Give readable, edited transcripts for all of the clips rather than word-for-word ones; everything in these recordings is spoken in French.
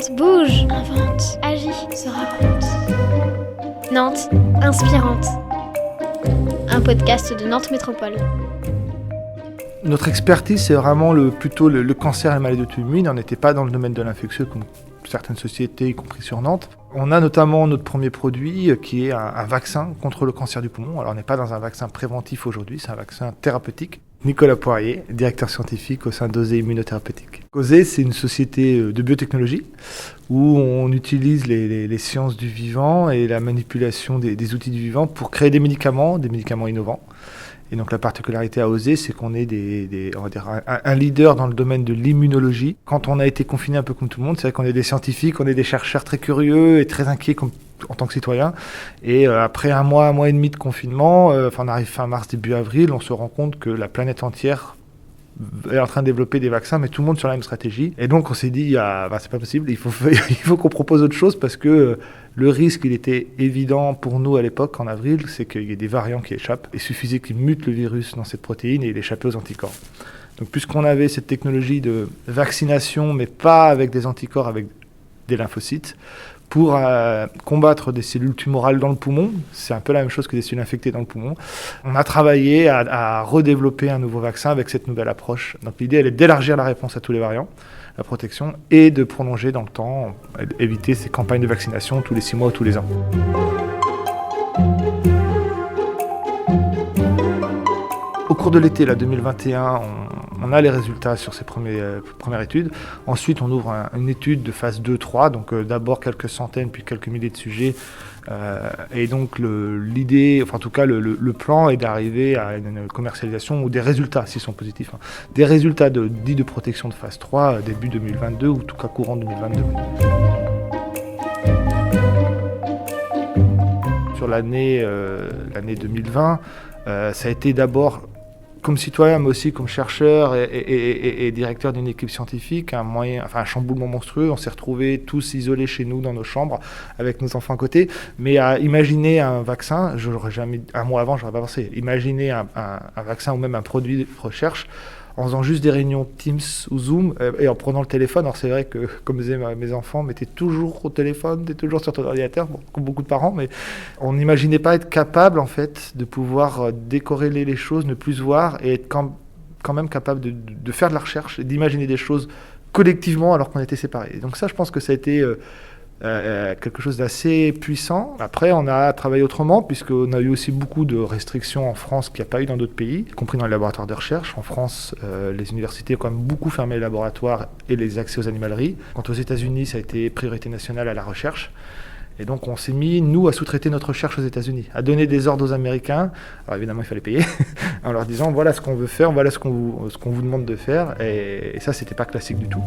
Nantes bouge, invente, agit, se raconte. Nantes inspirante. Un podcast de Nantes Métropole. Notre expertise, c'est vraiment plutôt le cancer et la maladie auto-immune. On n'était pas dans le domaine de l'infectieux comme certaines sociétés, y compris sur Nantes. On a notamment notre premier produit qui est un vaccin contre le cancer du poumon. Alors on n'est pas dans un vaccin préventif aujourd'hui, c'est un vaccin thérapeutique. Nicolas Poirier, directeur scientifique au sein d'Osé Immunothérapeutique. Osé, c'est une société de biotechnologie où on utilise les sciences du vivant et la manipulation des outils du vivant pour créer des médicaments innovants. Et donc la particularité à Osé, c'est qu'on est on va dire un leader dans le domaine de l'immunologie. Quand on a été confiné un peu comme tout le monde, c'est vrai qu'on est des scientifiques, on est des chercheurs très curieux et très inquiets en tant que citoyens. Et après un mois et demi de confinement, on arrive fin mars, début avril, on se rend compte que la planète entière est en train de développer des vaccins, mais tout le monde sur la même stratégie. Et donc on s'est dit, c'est pas possible, il faut qu'on propose autre chose parce que le risque, il était évident pour nous à l'époque, en avril, c'est qu'il y ait des variants qui échappent. Il suffisait qu'ils mutent le virus dans cette protéine et il échappait aux anticorps. Donc puisqu'on avait cette technologie de vaccination, mais pas avec des anticorps, avec des lymphocytes, pour combattre des cellules tumorales dans le poumon, c'est un peu la même chose que des cellules infectées dans le poumon. On a travaillé à redévelopper un nouveau vaccin avec cette nouvelle approche. Donc l'idée, elle est d'élargir la réponse à tous les variants, la protection, et de prolonger dans le temps, éviter ces campagnes de vaccination tous les 6 mois ou tous les ans. Au cours de l'été 2021, on a les résultats sur ces premières études. Ensuite, on ouvre une étude de phase 2-3, donc d'abord quelques centaines, puis quelques milliers de sujets. Et donc l'idée, enfin en tout cas le plan est d'arriver à une commercialisation ou des résultats, s'ils sont positifs, des résultats dits de protection de phase 3 début 2022 ou en tout cas courant 2022. Sur l'année 2020, ça a été d'abord comme citoyen, mais aussi comme chercheur et directeur d'une équipe scientifique, un chamboulement monstrueux. On s'est retrouvés tous isolés chez nous dans nos chambres avec nos enfants à côté. Mais à imaginer un vaccin, un mois avant, j'aurais pas pensé. Imaginer un vaccin ou même un produit de recherche en faisant juste des réunions Teams ou Zoom et en prenant le téléphone. Alors c'est vrai que, comme disaient mes enfants, mais t'es toujours au téléphone, t'es toujours sur ton ordinateur, comme beaucoup de parents, mais on n'imaginait pas être capable en fait de pouvoir décorréler les choses, ne plus se voir et être quand même capable de faire de la recherche et d'imaginer des choses collectivement alors qu'on était séparés. Et donc ça, je pense que ça a été quelque chose d'assez puissant. Après, on a travaillé autrement, puisqu'on a eu aussi beaucoup de restrictions en France qu'il n'y a pas eu dans d'autres pays, y compris dans les laboratoires de recherche. En France, les universités ont quand même beaucoup fermé les laboratoires et les accès aux animaleries. Quant aux États-Unis, ça a été priorité nationale à la recherche. Et donc, on s'est mis, nous, à sous-traiter notre recherche aux États-Unis, à donner des ordres aux Américains. Alors, évidemment, il fallait payer, en leur disant, voilà ce qu'on veut faire, voilà ce qu'on vous demande de faire. Et ça, c'était pas classique du tout.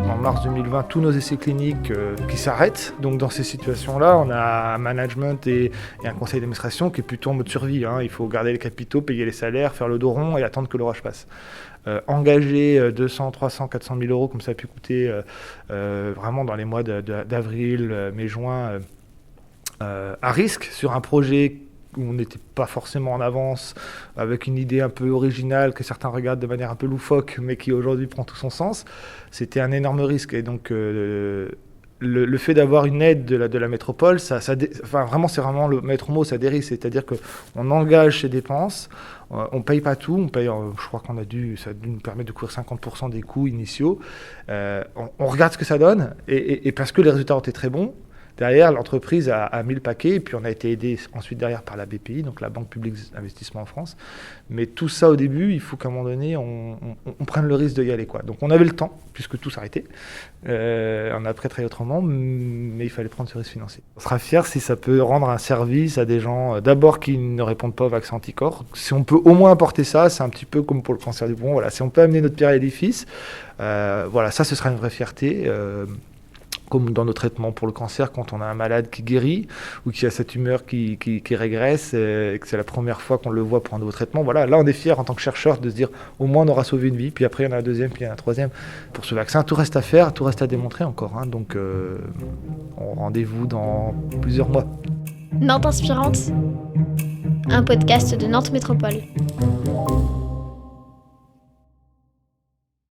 En mars 2020, tous nos essais cliniques qui s'arrêtent. Donc dans ces situations-là, on a un management et un conseil d'administration qui est plutôt en mode survie. Il faut garder les capitaux, payer les salaires, faire le dos rond et attendre que l'orage passe. Engager 200, 300, 400 000 euros, comme ça a pu coûter vraiment dans les mois d'avril, mai, juin, à risque sur un projet où on n'était pas forcément en avance, avec une idée un peu originale que certains regardent de manière un peu loufoque, mais qui aujourd'hui prend tout son sens. C'était un énorme risque. Et donc, le fait d'avoir une aide de la métropole, vraiment, c'est vraiment le maître mot, ça dérive. C'est-à-dire qu'on engage ses dépenses, on ne paye pas tout, je crois ça a dû nous permettre de couvrir 50% des coûts initiaux. On regarde ce que ça donne, et parce que les résultats ont été très bons, derrière, l'entreprise a mis le paquet, et puis on a été aidé ensuite derrière par la BPI, donc la Banque Publique d'Investissement en France. Mais tout ça, au début, il faut qu'à un moment donné, on prenne le risque d'y aller, quoi. Donc on avait le temps, puisque tout s'arrêtait. On a après travaillé autrement, mais il fallait prendre ce risque financier. On sera fiers si ça peut rendre un service à des gens, d'abord qui ne répondent pas au vaccin anticorps. Si on peut au moins apporter ça, c'est un petit peu comme pour le cancer du poumon. Voilà, si on peut amener notre pierre à l'édifice, ça, ce sera une vraie fierté. Comme dans nos traitements pour le cancer, quand on a un malade qui guérit ou qui a sa tumeur qui régresse et que c'est la première fois qu'on le voit pour un nouveau traitement, voilà, là on est fiers en tant que chercheur de se dire au moins on aura sauvé une vie, puis après il y en a un deuxième, puis il y en a un troisième. Pour ce vaccin, tout reste à faire, tout reste à démontrer encore, donc rendez-vous dans plusieurs mois. Nantes Inspirante, un podcast de Nantes Métropole.